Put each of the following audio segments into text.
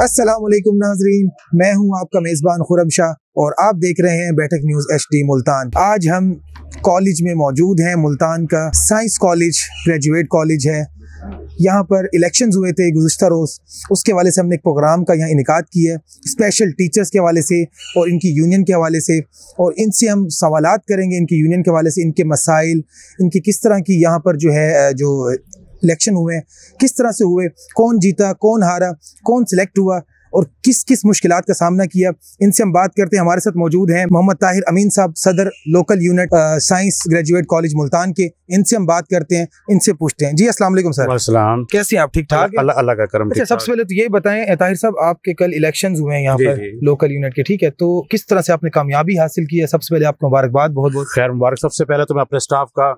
अस्सलामुअलैकुम नाजरीन, मैं हूं आपका मेज़बान खुरम शाह और आप देख रहे हैं बैठक न्यूज़ HD मुल्तान। आज हम कॉलेज में मौजूद हैं। मुल्तान का साइंस कॉलेज ग्रेजुएट कॉलेज है। यहाँ पर इलेक्शंस हुए थे गुज़िश्ता रोज़, उसके हवाले से हमने एक प्रोग्राम का यहाँ इनेकाद किया है, स्पेशल टीचर्स के हवाले से और इनकी यूनियन के हवाले से, और इनसे हम सवालात करेंगे इनकी यूनियन के हवाले से, इनके मसाइल, इनकी किस तरह की यहाँ पर जो है जो इलेक्शन हुए किस तरह से हुए, कौन जीता, कौन हारा, कौन सिलेक्ट हुआ और किस किस मुश्किलात का सामना किया, इनसे हम बात करते हैं। हमारे साथ मौजूद हैं मोहम्मद ताहिर अमीन साहब, सदर local unit science graduate college Multan के। इनसे हम बात करते हैं, इनसे पूछते हैं। जी अस्सलाम वालेकुम सर। अस्सलाम। कैसे हैं आप? ठीक ठाक? अल्लाह का करम। अच्छा, सबसे पहले तो ये बताएं ताहिर साहब, आपके कल इलेक्शंस हुए हैं यहाँ पर लोकल यूनिट के, ठीक है, तो किस तरह से आपने कामयाबी हासिल की है? सबसे पहले आपको मुबारकबाद, बहुत बहुत खैर मुबारक। सबसे पहले तो मैं अपने स्टाफ का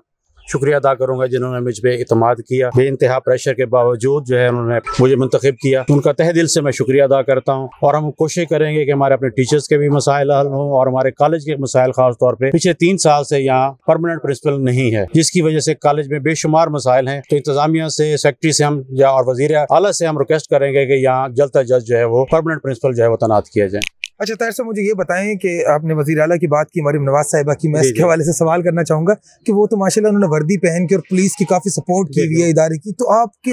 शुक्रिया अदा करूंगा जिन्होंने मुझ पे इतमाद किया, बेइंतहा प्रेशर के बावजूद जो है उन्होंने मुझे मुंतखब किया। उनका तहे दिल से मैं शुक्रिया अदा करता हूं। और हम कोशिश करेंगे कि हमारे अपने टीचर्स के भी मसाइल हल हों और हमारे कॉलेज के मसाइल, खास तौर पे पिछले 3 साल से यहाँ परमानेंट प्रिंसिपल नहीं है, जिसकी वजह से कॉलेज में बेशुमार मसाइल हैं। तो इंतजामिया से, सेक्रेटरी से हम या और वजीर आला से हम रिक्वेस्ट करेंगे कि यहाँ जल्द अज जल्द जो है वो परमानेंट प्रिंसिपल जो है वो तैनात किया जाए। अच्छा ताहिर साहब, मुझे ये बताएं कि आपने वज़ीर आला की बात की, मरियम नवाज साहिबा की, मैं इसके हवाले से सवाल करना चाहूँगा कि वो तो माशाल्लाह उन्होंने वर्दी पहन के और पुलिस की काफ़ी सपोर्ट की हुई है इदारे की, तो आपके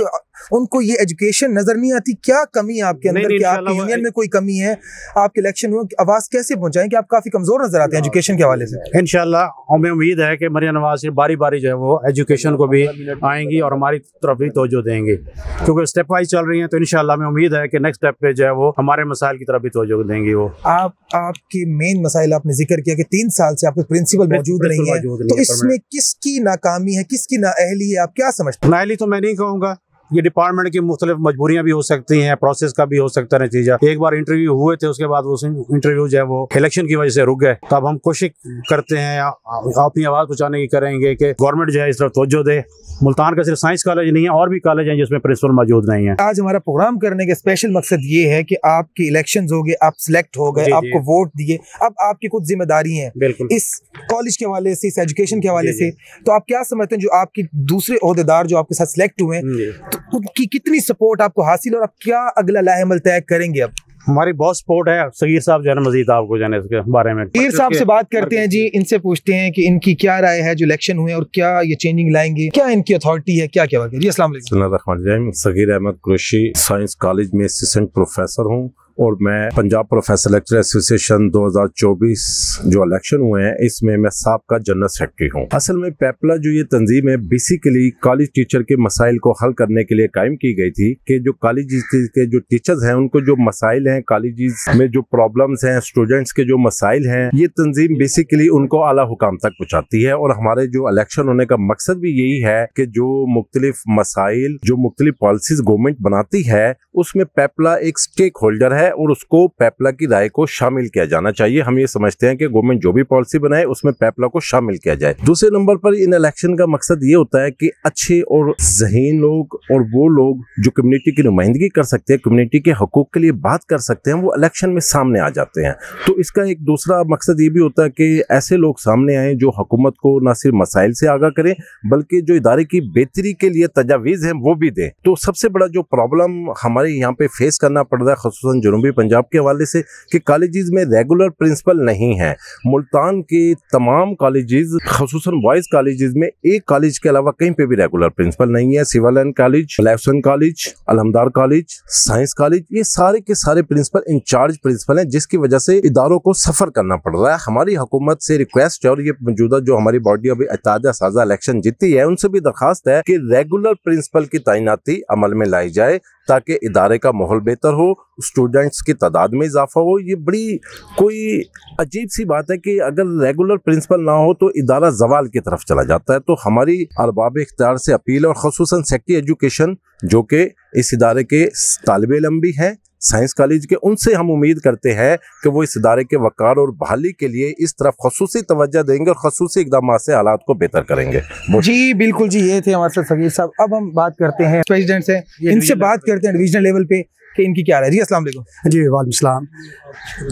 उनको ये एजुकेशन नजर नहीं आती? क्या कमी है आपके अंदर कि आपकी यूनियन में कोई कमी है? आपके इलेक्शन में आवाज़ कैसे पहुँचाएं कि आप काफ़ी कमज़ोर नजर आते हैं एजुकेशन के हवाले से? इंशाल्लाह हमें उम्मीद है कि मरियम नवाज से बारी बारी जो है वो एजुकेशन को भी आएंगी और हमारी तरफ भी तवज्जो देंगे, क्योंकि स्टेप वाइज चल रही हैं। तो इंशाल्लाह हमें उम्मीद है कि नेक्स्ट स्टेप पे जो है वो हमारे मसाइल की तरफ भी तवज्जो देंगी। वो आपके मेन मसाइल आपने जिक्र किया कि 3 साल से आपके प्रिंसिपल मौजूद नहीं है, तो इसमें किसकी नाकामी है, किसकी नाअहली है, आप क्या समझते हैं? नाअहली तो मैं नहीं कहूँगा, ये डिपार्टमेंट की मुख्तलिफ मजबूरियां भी हो सकती हैं, प्रोसेस का भी हो सकता है नतीजा। एक बार इंटरव्यू हुए थे, उसके बाद वो इंटरव्यू जो है वो इलेक्शन की वजह से रुक गए। तब हम कोशिश करते हैं, अपनी आवाज़ पहुंचाने की करेंगे कि गवर्नमेंट जो है इस तरफ तवज्जो दे। मुल्तान का सिर्फ साइंस कॉलेज नहीं है, और भी कॉलेज हैं जिसमें प्रिंसिपल मौजूद नहीं है। आज हमारा प्रोग्राम करने का स्पेशल मकसद ये है कि आपके इलेक्शन हो गए, आप सिलेक्ट हो गए, आपको वोट दिए, अब आपकी कुछ जिम्मेदारी है बिल्कुल इस कॉलेज के हवाले से, इस एजुकेशन के हवाले से। तो आप क्या समझते हैं जो आपकी दूसरे ओहदेदार जो आपके साथ सिलेक्ट हुए हैं, तो उनकी कितनी सपोर्ट आपको हासिल, और आप क्या अगला लाहेमल तय करेंगे? अब हमारी बहुत सपोर्ट है। सगीर साहब जो है ना, मजीद आपको जाने इसके बारे में सगीर साहब से बात करते हैं। जी, इनसे पूछते हैं कि इनकी क्या राय है जो इलेक्शन हुए और क्या ये चेंजिंग लाएंगे, क्या इनकी अथॉरिटी है, क्या क्या बात है? जी अस्सलाम वालेकुम। सगीर अहमद कुरैशी साइंस कॉलेज में असिस्टेंट प्रोफेसर हूँ और मैं पंजाब प्रोफेसर लेक्चर एसोसिएशन 2024 जो इलेक्शन हुए हैं इसमें मैं साबका जनरल सेक्रेटरी हूँ। असल में पेपला जो ये तंजीम है बेसिकली कॉलेज टीचर के मसाइल को हल करने के लिए कायम की गई थी कि जो कॉलेज के जो टीचर्स हैं उनको जो मसाइल हैं, कॉलेज में जो प्रॉब्लम्स हैं, स्टूडेंट्स के जो मसाइल हैं, ये तंजीम बेसिकली उनको आला हुकाम तक पहुँचाती है। और हमारे जो इलेक्शन होने का मकसद भी यही है कि जो मुख्तलिफ मसाइल, जो मुख्तलिफ पॉलिसीज गवर्नमेंट बनाती है उसमें पेपला एक स्टेक होल्डर है और उसको पेपला की राय को शामिल किया जाना चाहिए। हम ये समझते हैं कि गवर्नमेंट जो भी पॉलिसी बनाए उसमें पेपला को शामिल किया जाए। दूसरे नंबर पर इन इलेक्शन का मकसद ये होता है कि अच्छे और ज़हीन लोग और वो लोग जो कम्युनिटी की नुमाइंदगी कर सकते हैं, कम्युनिटी के हकूक के लिए बात कर सकते हैं, वो इलेक्शन में सामने आ जाते हैं। तो इसका एक दूसरा मकसद ये भी होता है कि ऐसे लोग सामने आए जो हुकूमत को न सिर्फ मसाइल से आगाह करें बल्कि जो इदारे की बेहतरी के लिए तजावीज़ हैं वो भी दें। तो सबसे बड़ा जो प्रॉब्लम हमारे यहाँ पे फेस करना पड़ रहा है ख़ुसूसन जनूबी पंजाब के हवाले से कि कॉलेजेस में रेगुलर प्रिंसिपल नहीं है। मुल्तान के तमाम कॉलेजेस ख़ुसूसन बॉयज़ कॉलेजेस में एक कॉलेज के अलावा कहीं पे भी रेगुलर प्रिंसिपल नहीं है। सिविल एंड कॉलेज, लेफ्सन कॉलेज, अलहमदार कॉलेज, साइंस कॉलेज, ये सारे के सारे प्रिंसिपल इंचार्ज प्रिंसिपल हैं, जिसकी वजह से इदारों को सफ़र करना पड़ रहा है। हमारी हुकूमत से रिक्वेस्ट है और ये मौजूदा जो हमारी बॉडी अभी इत्तेहाद साजा इलेक्शन जीती है उनसे भी दरखास्त है कि रेगुलर प्रिंसिपल की तैनाती अमल में लाई जाए ताकि इदारे का माहौल बेहतर हो, स्टूडेंट्स की तादाद में इजाफा हो। ये बड़ी कोई अजीब सी बात है कि अगर रेगुलर प्रिंसिपल ना हो तो इदारा जवाल की तरफ चला जाता है। तो हमारी अरबाब इख्तियार से अपील और ख़ुसूसन सेक्रेटरी एजुकेशन जो कि इस इदारे के तालिबे इल्म भी हैं साइंस कॉलेज के, उनसे हम उम्मीद करते हैं कि वो इस इदारे के वक़ार और बहाली के लिए इस तरफ ख़ुसूसी तवज्जो देंगे और ख़ुसूसी इक़दामात से हालात को बेहतर करेंगे। जी बिल्कुल जी, ये थे हमारे साथ सगीर साहब। अब हम बात करते हैं प्रेसिडेंट से, इनसे बात करते हैं डिवीजनल लेवल पे कि इनकी क्या राय। जी अस्सलाम वालेकुम। जी वालेकुम सलाम।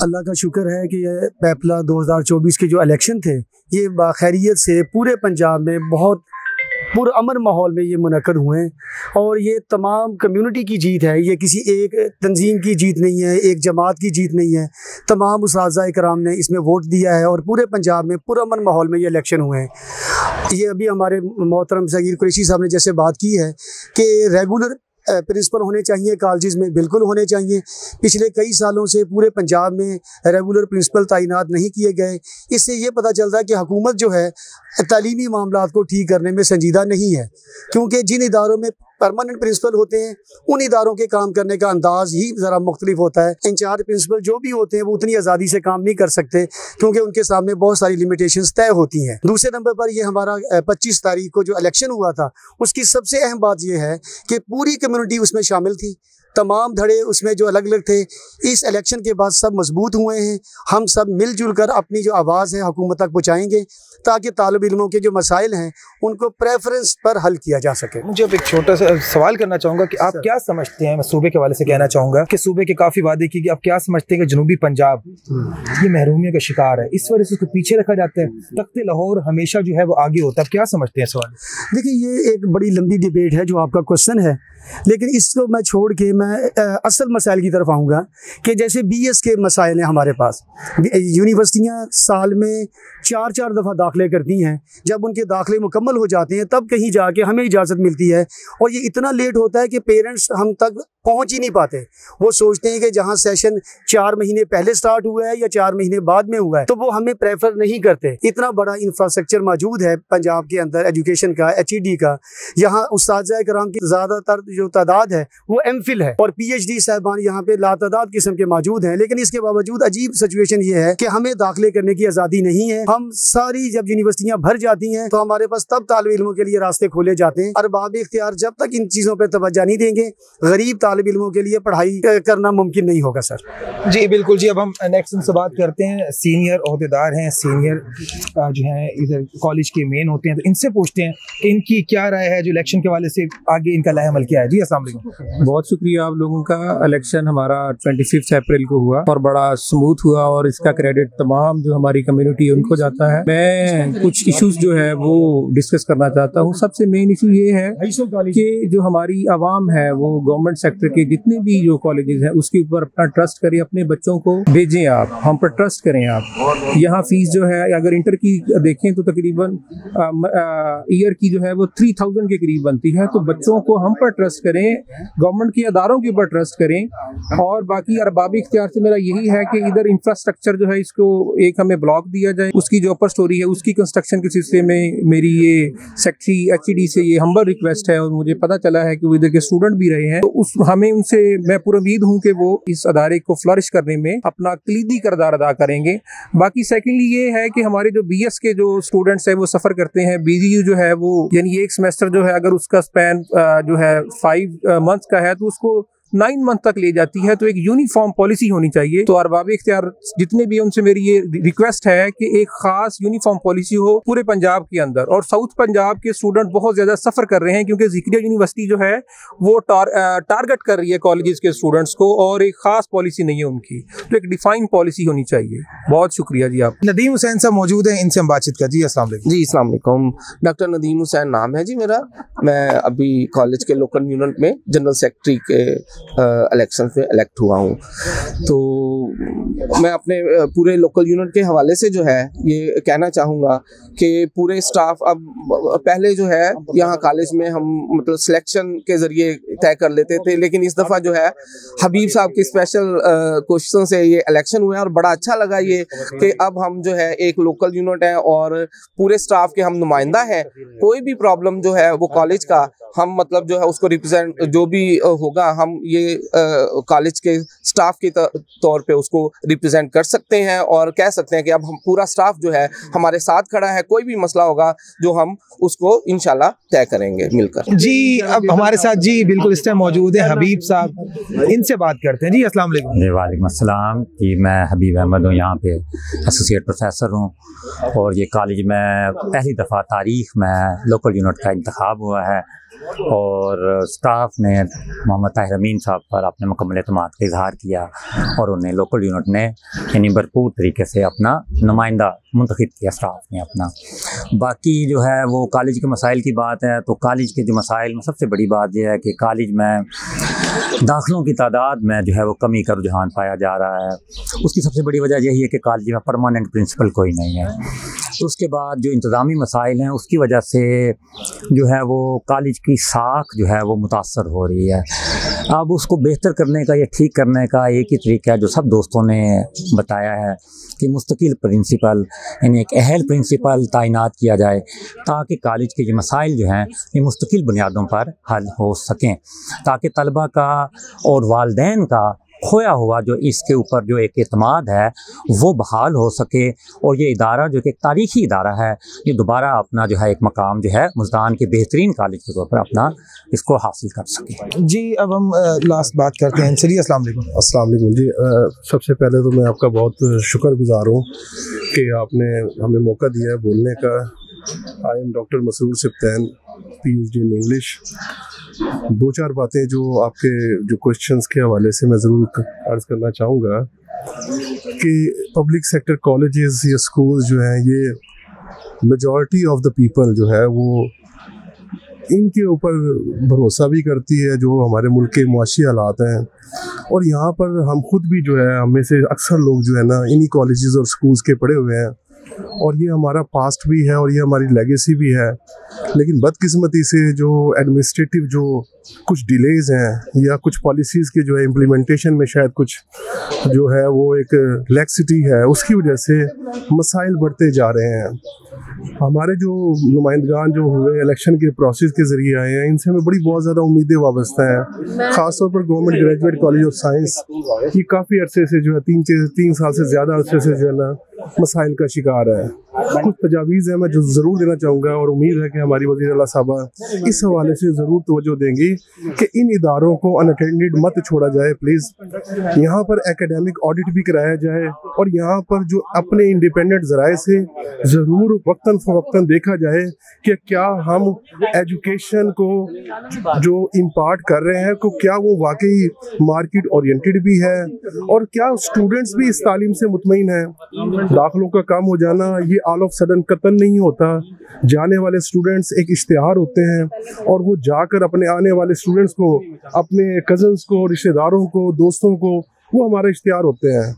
अल्लाह का शुक्र है कि ये पेपला 2024 के जो इलेक्शन थे ये बाखैरियत से पूरे पंजाब में बहुत पुरअमन माहौल में ये मुनक़द हुए हैं और ये तमाम कम्युनिटी की जीत है। ये किसी एक तंजीम की जीत नहीं है, एक जमात की जीत नहीं है। तमाम उस्ताज़ा इकराम ने इसमें वोट दिया है और पूरे पंजाब में पुरअमन माहौल में ये इलेक्शन हुए हैं। ये अभी हमारे मोहतरम सगीर कुरैशी साहब ने जैसे बात की है कि रेगुलर प्रिंसिपल होने चाहिए कॉलेजेस में, बिल्कुल होने चाहिए। पिछले कई सालों से पूरे पंजाब में रेगुलर प्रिंसिपल तैनात नहीं किए गए। इससे ये पता चलता है कि हुकूमत जो है तालीमी मामलात को ठीक करने में संजीदा नहीं है, क्योंकि जिन इदारों में परमानेंट प्रिंसिपल होते हैं उन इदारों के काम करने का अंदाज ही ज़रा मुख्तलिफ होता है। इंचार्ज प्रिंसिपल जो भी होते हैं वो उतनी आज़ादी से काम नहीं कर सकते, क्योंकि उनके सामने बहुत सारी लिमिटेशंस तय होती हैं। दूसरे नंबर पर ये हमारा 25 तारीख को जो इलेक्शन हुआ था, उसकी सबसे अहम बात यह है कि पूरी कम्युनिटी उसमें शामिल थी। तमाम धड़े उसमें जो अलग अलग थे, इस इलेक्शन के बाद सब मजबूत हुए हैं। हम सब मिलजुल कर अपनी जो आवाज़ है हुकूमत तक पहुँचाएँगे, ताकि तालिब इल्मों के जो मसाइल हैं उनको प्रेफरेंस पर हल किया जा सके। मुझे अब एक छोटा सा सवाल करना चाहूँगा कि आप क्या समझते हैं, मैं सूबे के हवाले से कहना चाहूँगा कि सूबे के काफ़ी वादे की, आप क्या समझते हैं कि जनूबी पंजाब ये महरूमियत का शिकार है, इस वजह से उसको पीछे रखा जाता है, तख्ते लाहौर हमेशा जो है वो आगे होता है। आप क्या समझते हैं सवाल? देखिए, ये एक बड़ी लंबी डिबेट है जो आपका क्वेश्चन है, लेकिन इसको मैं छोड़ के मैं असल मसाइल की तरफ आऊँगा कि जैसे BS के मसाइल हैं हमारे पास। यूनिवर्सिटियाँ साल में 4-4 दफ़ा दाखिले करती हैं। जब उनके दाखिले मुकम्मल हो जाते हैं तब कहीं जाके हमें इजाज़त मिलती है, और ये इतना लेट होता है कि पेरेंट्स हम तक पहुंच ही नहीं पाते। वो सोचते हैं कि जहां सेशन 4 महीने पहले स्टार्ट हुआ है या 4 महीने बाद में हुआ है, तो वो हमें प्रेफर नहीं करते। इतना बड़ा इंफ्रास्ट्रक्चर मौजूद है पंजाब के अंदर एजुकेशन का, HED का। यहाँ उस्ताद कराम की ज़्यादातर जो तादाद है वो MPhil है, और PhD साहबान यहाँ पे लातादाद किस्म के मौजूद हैं। लेकिन इसके बावजूद अजीब सिचुएशन ये है कि हमें दाखिले करने की आज़ादी नहीं है। हम सारी जब यूनिवर्सिटियाँ भर जाती हैं तो हमारे पास तब तालिब इल्मों के लिए रास्ते खोले जाते हैं। अरबाब इख्तियार जब तक इन चीज़ों पर तवज्जो नहीं देंगे, गरीब तालिब इल्मों के लिए पढ़ाई करना मुमकिन नहीं होगा सर। जी बिल्कुल जी। अब हम नेक्स्ट से बात करते हैं, सीनियर ओहदेदार हैं, सीनियर जो हैं इधर कॉलेज के मेन होते हैं, तो इनसे पूछते हैं कि इनकी क्या राय है जो इलेक्शन के वाले से आगे इनका लाहेअमल क्या है। जी अस्सलाम वालेकुम। बहुत शुक्रिया आप लोगों का। इलेक्शन हमारा 25 अप्रैल को हुआ और बड़ा स्मूथ हुआ, और इसका क्रेडिट तमाम जो हमारी कम्युनिटी है उनको जाता है। मैं कुछ इश्यूज जो है वो डिस्कस करना चाहता हूँ। सबसे मेन इशू ये है कि जो हमारी आवाम है वो गवर्नमेंट सेक्टर के जितने भी जो कॉलेजेस हैं उसके ऊपर अपना ट्रस्ट करें, अपने बच्चों को भेजें, आप हम पर ट्रस्ट करें। आप यहाँ फीस जो है अगर इंटर की देखें तो तकरीबन ईयर की जो है वो 3000 के करीब बनती है। तो बच्चों को हम पर ट्रस्ट करें, गवर्नमेंट के अदारों के ऊपर ट्रस्ट करें। और बाकी अरबाबी इख्तियार से मेरा यही है कि इधर इंफ्रास्ट्रक्चर जो है इसको एक हमें ब्लॉक दिया जाए, उसकी जो अपर स्टोरी है उसकी कंस्ट्रक्शन के सिलसिले में मेरी ये सेक्रेटरी HED से ये हम्बल रिक्वेस्ट है, और मुझे पता चला है कि वो इधर के स्टूडेंट भी रहे हैं, तो उस हमें उनसे मैं पूरी उम्मीद हूँ कि वो इस अदारे को फ्लरिश करने में अपना कलीदी किरदार अदा करेंगे। बाकी सेकेंडली ये है कि हमारे जो BS के जो स्टूडेंट्स हैं वो सफ़र करते हैं, BGU जो है वो यानी एक सेमेस्टर जो है अगर उसका स्पैन जो है 5 मंथ्स का है तो उसको 9 मंथ तक ले जाती है। तो एक यूनिफॉर्म पॉलिसी होनी चाहिए। तो अरबाब इख्तियार जितने भी उनसे मेरी ये रिक्वेस्ट है कि एक खास यूनिफॉर्म पॉलिसी हो पूरे पंजाब के अंदर। और साउथ पंजाब के स्टूडेंट बहुत ज़्यादा सफ़र कर रहे हैं क्योंकि ज़िक्रिया यूनिवर्सिटी जो है वो टारगेट कर रही है कॉलेजेस के स्टूडेंट्स को, और एक खास पॉलिसी नहीं है उनकी। तो एक डिफाइंड पॉलिसी होनी चाहिए। बहुत शुक्रिया जी। आप नदीम हुसैन साहब मौजूद हैं, इनसे हम बातचीत कर। जी अस्सलाम वालेकुम। जी अस्सलाम वालेकुम। डॉक्टर नदीम हुसैन नाम है जी मेरा। मैं अभी कॉलेज के लोकल यूनिट में जनरल सेक्रेटरी के इलेक्शन में इलेक्ट हुआ हूँ। तो मैं अपने पूरे लोकल यूनिट के हवाले से जो है ये कहना चाहूँगा कि पूरे स्टाफ अब पहले जो है यहाँ कॉलेज में हम मतलब सिलेक्शन के ज़रिए तय कर लेते थे, लेकिन इस दफ़ा जो है हबीब साहब की स्पेशल क्वेश्चन से ये इलेक्शन हुए हैं, और बड़ा अच्छा लगा ये कि अब हम जो है एक लोकल यूनिट है और पूरे स्टाफ के हम नुमाइंदा हैं। कोई भी प्रॉब्लम जो है वो कॉलेज का हम मतलब जो है उसको रिप्रेजेंट जो भी होगा हम ये कॉलेज के स्टाफ के तौर पे उसको रिप्रेजेंट कर सकते हैं, और कह सकते हैं कि अब हम पूरा स्टाफ जो है हमारे साथ खड़ा है। कोई भी मसला होगा जो हम उसको इंशाल्लाह तय करेंगे मिलकर। जी अब हमारे साथ जी बिल्कुल इस टाइम मौजूद है हबीब साहब, इनसे बात करते हैं। जी अस्सलाम वालेकुम। जी वालेकुम अस्सलाम। जी मैं हबीब अहमद हूँ, यहाँ पे एसोसिएट प्रोफेसर हूँ, और ये कॉलेज में पहली दफ़ा तारीख में लोकल यूनिट का इंतखाब हुआ है। और स्टाफ ने मोहम्मद ताहिर अमीन साहब पर अपने मुकम्मल एतमाद का इजहार किया और उन्हें लोकल यूनिट ने यानी भरपूर तरीके से अपना नुमाइंदा मुंतखब किया स्टाफ ने अपना। बाकी जो है वो कॉलेज के मसाइल की बात है, तो कॉलेज के जो मसाइल में सबसे बड़ी बात यह है कि कॉलेज में दाखिलों की तादाद में जो है वो कमी का रुझान पाया जा रहा है। उसकी सबसे बड़ी वजह यही है कि कॉलेज में परमानेंट प्रिंसिपल कोई नहीं है। उसके बाद जो इंतज़ामी मसाइल हैं उसकी वजह से जो है वो कॉलेज की साख जो है वो मुतासर हो रही है। अब उसको बेहतर करने का या ठीक करने का एक ही तरीका है जो सब दोस्तों ने बताया है कि मुस्तकिल प्रिंसिपल यानी एक अहल प्रिंसिपल तैनात किया जाए ताकि कॉलेज के ये मसाइल जो हैं ये मुस्तकिल बुनियादों पर हल हो सकें, ताकि तलबा का और वालिदैन का खोया हुआ जो इसके ऊपर जो एक एतमाद है वो बहाल हो सके और ये इदारा जो कि एक तारीख़ी इदारा है ये दोबारा अपना जो है एक मकाम जो है मुल्तान के बेहतरीन कॉलेज के तौर पर अपना इसको हासिल कर सके। जी अब हम लास्ट बात करते हैं। चलिए अस्सलाम वालेकुम। अस्सलाम वालेकुम जी। सबसे पहले तो मैं आपका बहुत शुक्रगुजार हूँ कि आपने हमें मौका दिया है बोलने का। I am doctor Masroor Sibtain, PhD in English. दो चार बातें जो आपके जो क्वेश्चंस के हवाले से मैं ज़रूर अर्ज़ करना चाहूँगा कि पब्लिक सेक्टर कॉलेजेस या स्कूल्स जो हैं ये मेजॉरिटी ऑफ द पीपल जो है वो इनके ऊपर भरोसा भी करती है जो हमारे मुल्क के मुआशी हालात हैं, और यहाँ पर हम खुद भी जो है हमें से अक्सर लोग जो है ना इन्हीं कॉलेजेस और स्कूल्स के पढ़े हुए हैं और ये हमारा पास्ट भी है और ये हमारी लेगेसी भी है। लेकिन बदकिस्मती से जो एडमिनिस्ट्रेटिव जो कुछ डिलेज हैं या कुछ पॉलिसीज़ के जो है इम्प्लीमेंटेशन में शायद कुछ जो है वो एक लैक्सिटी है, उसकी वजह से मसाइल बढ़ते जा रहे हैं। हमारे जो नुमाइंदगान जो हुए इलेक्शन के प्रोसेस के ज़रिए आए हैं इनसे हमें बड़ी बहुत ज़्यादा उम्मीदें वाबस्ता हैं। ख़ासतौर पर government graduate college of science ये काफ़ी अरसे से जो है तीन साल से ज़्यादा अरसे से जो है ना मसाइल का शिकार है। कुछ तजावीज़ हैं मैं जो ज़रूर देना चाहूँगा और उम्मीद है कि हमारी वज़ीर आला साहबा इस हवाले से ज़रूर तवज्जो देंगी कि इन इदारों को अनअटेंडेड मत छोड़ा जाए प्लीज़। यहाँ पर एकेडमिक ऑडिट भी कराया जाए और यहाँ पर जो अपने इंडिपेंडेंट ज़राए से ज़रूर वक्तन फ़वक्तन देखा जाए कि क्या हम एजुकेशन को जो इम्पार्ट कर रहे हैं को क्या वो वाकई मार्केट ओरिएंटेड भी है और क्या स्टूडेंट्स भी इस तालीम से मुतमईन हैं। दाखिलों का काम हो जाना ये ऑल ऑफ सडन कतन नहीं होता। जाने वाले स्टूडेंट्स एक इश्तिहार होते हैं और वो जाकर अपने आने वाले स्टूडेंट्स को, अपने कज़न्स को, रिश्तेदारों को, दोस्तों को वो हमारा इश्तिहार होते हैं।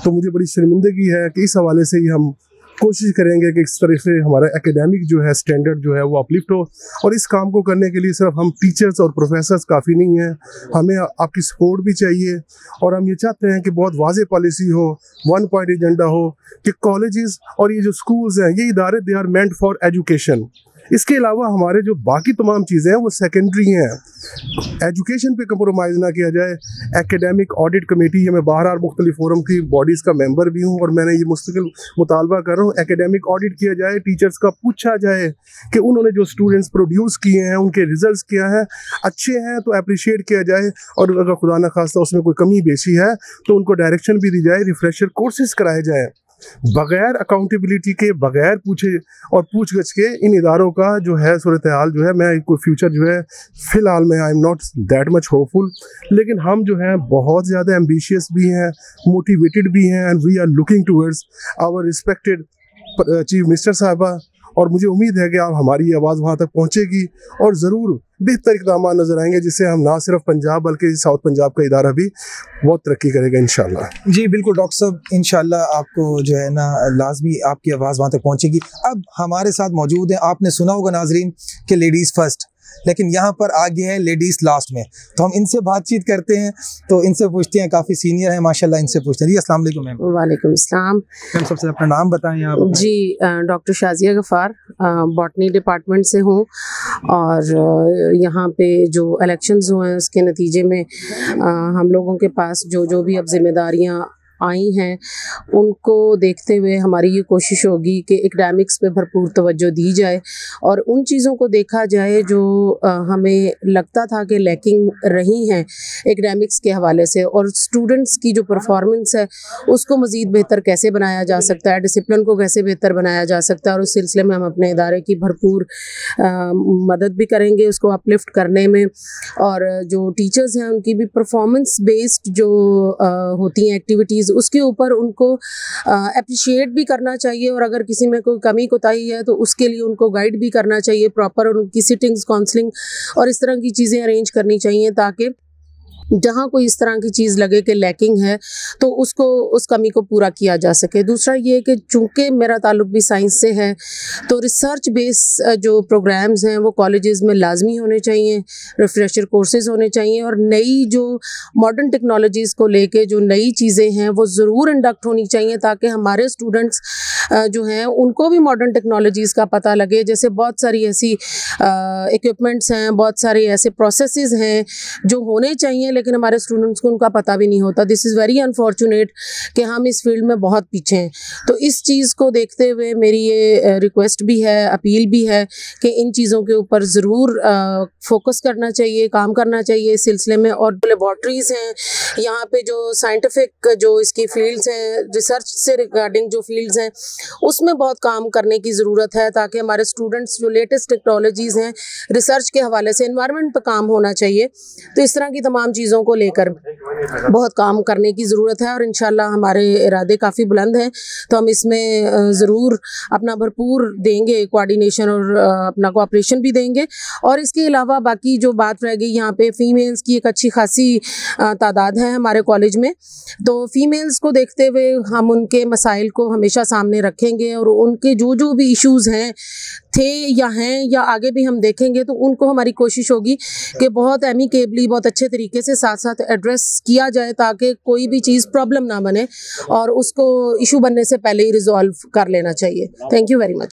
तो मुझे बड़ी शर्मिंदगी है कि इस हवाले से ही हम कोशिश करेंगे कि इस तरह से हमारा एकेडमिक जो है स्टैंडर्ड जो है वो अपलिफ्ट हो। और इस काम को करने के लिए सिर्फ हम टीचर्स और प्रोफेसर्स काफ़ी नहीं हैं, हमें आपकी सपोर्ट भी चाहिए। और हम ये चाहते हैं कि बहुत वाज़ेह पॉलिसी हो, वन पॉइंट एजेंडा हो कि कॉलेजेस और ये जो स्कूल्स हैं ये इदारे they are meant for education. इसके अलावा हमारे जो बाकी तमाम चीज़ें हैं वो सेकेंडरी हैं। एजुकेशन पे कंप्रोमाइज़ ना किया जाए। एकेडमिक ऑडिट कमेटी है, मैं बाहर मुख्तलिफ फोरम की बॉडीज़ का मेंबर भी हूँ और मैंने ये मुस्तकिल मुतालबा कर रहा हूँ एकेडमिक ऑडिट किया जाए, टीचर्स का पूछा जाए कि उन्होंने जो स्टूडेंट्स प्रोड्यूस किए हैं उनके रिजल्ट्स क्या हैं, अच्छे हैं तो अप्रिशिएट किया जाए और अगर खुदा न खास्ता उसमें कोई कमी बेशी है तो उनको डायरेक्शन भी दी जाए, रिफ्रेशर कोर्सेज कराए जाए। बगैर अकाउंटेबिलिटी के, बगैर पूछे और पूछगछ के इन इदारों का जो है सूरत हाल जो है, मैं कोई फ्यूचर जो है फ़िलहाल में I am not that much hopeful, लेकिन हम जो है बहुत ज़्यादा एम्बिशियस भी हैं, मोटिवेटेड भी हैं and we are looking towards our respected chief minister साहबा। और मुझे उम्मीद है कि आप हमारी आवाज़ वहाँ तक पहुँचेगी और ज़रूर बेहतर इक़दाम नज़र आएंगे जिससे हम ना सिर्फ पंजाब बल्कि साउथ पंजाब का इदारा भी बहुत तरक्की करेगा इंशाल्लाह। जी बिल्कुल डॉक्टर साहब, इंशाल्लाह आपको जो है ना लाजमी आपकी आवाज़ वहाँ तक पहुँचेगी। अब हमारे साथ मौजूद हैं, आपने सुना होगा नाजरीन कि लेडीज़ फर्स्ट, लेकिन यहाँ पर आगे है लेडीज़ लास्ट में। तो हम इनसे बातचीत करते हैं, तो इनसे पूछते हैं, काफ़ी सीनियर हैं माशाल्लाह, इनसे पूछते हैं। जी अस्सलाम वालेकुम मैम। वालेकुम अस्सलाम। मैम सबसे अपना नाम बताएं आप। जी doctor Shazia Gaffar, botany department से हूँ और यहाँ पे जो इलेक्शंस हुए हैं उसके नतीजे में हम लोगों के पास जो भी अब जिम्मेदारियाँ आई हैं उनको देखते हुए हमारी ये कोशिश होगी कि एकेडमिक्स पे भरपूर तवज्जो दी जाए और उन चीज़ों को देखा जाए जो हमें लगता था कि लैकिंग रही हैं एकेडमिक्स के हवाले से, और स्टूडेंट्स की जो परफॉर्मेंस है उसको मज़ीद बेहतर कैसे बनाया जा सकता है, डिसिप्लिन को कैसे बेहतर बनाया जा सकता है, और उस सिलसिले में हम अपने इदारे की भरपूर मदद भी करेंगे उसको अपलिफ्ट करने में। और जो टीचर्स हैं उनकी भी परफॉर्मेंस बेस्ड जो होती हैं एक्टिविटीज़, उसके ऊपर उनको अप्रिशिएट भी करना चाहिए, और अगर किसी में कोई कमी कोताही है तो उसके लिए उनको गाइड भी करना चाहिए प्रॉपर, और उनकी सिटिंग्स, काउंसलिंग और इस तरह की चीज़ें अरेंज करनी चाहिए ताकि जहाँ कोई इस तरह की चीज़ लगे कि लैकिंग है तो उसको, उस कमी को पूरा किया जा सके। दूसरा ये कि चूँकि मेरा ताल्लुक़ भी साइंस से है तो रिसर्च बेस जो प्रोग्राम्स हैं वो कॉलेजेस में लाजमी होने चाहिए, रिफ्रेशर कोर्सेज़ होने चाहिए, और नई जो मॉडर्न टेक्नोलॉजीज़ को लेके जो नई चीज़ें हैं वो ज़रूर इंडक्ट होनी चाहिए ताकि हमारे स्टूडेंट्स जो हैं उनको भी मॉडर्न टेक्नोलॉजीज़ का पता लगे। जैसे बहुत सारी ऐसी इक्विपमेंट्स हैं, बहुत सारे ऐसे प्रोसेसेस हैं जो होने चाहिए लेकिन हमारे स्टूडेंट्स को उनका पता भी नहीं होता। दिस इज़ वेरी अनफॉर्चुनेट कि हम इस फील्ड में बहुत पीछे हैं। तो इस चीज़ को देखते हुए मेरी ये रिक्वेस्ट भी है, अपील भी है कि इन चीज़ों के ऊपर ज़रूर फोकस करना चाहिए, काम करना चाहिए इस सिलसिले में। और लेबॉर्ट्रीज़ हैं यहाँ पे, जो साइंटिफिक जो इसकी फील्ड्स हैं, रिसर्च से रिगार्डिंग जो फील्ड्स हैं उसमें बहुत काम करने की ज़रूरत है ताकि हमारे स्टूडेंट्स जो लेटेस्ट टेक्नोलॉजीज़ हैं रिसर्च के हवाले से, एनवायरनमेंट पर काम होना चाहिए। तो इस तरह की तमाम चीज़ों को लेकर बहुत काम करने की ज़रूरत है और इंशाल्लाह हमारे इरादे काफ़ी बुलंद हैं, तो हम इसमें ज़रूर अपना भरपूर देंगे कोऑर्डिनेशन और अपना कोऑपरेशन भी देंगे। और इसके अलावा बाकी जो बात रह गई, यहाँ पे फ़ीमेल्स की एक अच्छी खासी तादाद है हमारे कॉलेज में, तो फ़ीमेल्स को देखते हुए हम उनके मसाइल को हमेशा सामने रखेंगे और उनके जो जो भी इश्यूज़ हैं, थे या हैं या आगे भी हम देखेंगे, तो उनको हमारी कोशिश होगी कि बहुत एमिकेबली, बहुत अच्छे तरीके से साथ साथ एड्रेस किया जाए ताकि कोई भी चीज़ प्रॉब्लम ना बने और उसको इशू बनने से पहले ही रिजॉल्व कर लेना चाहिए। Thank you very much.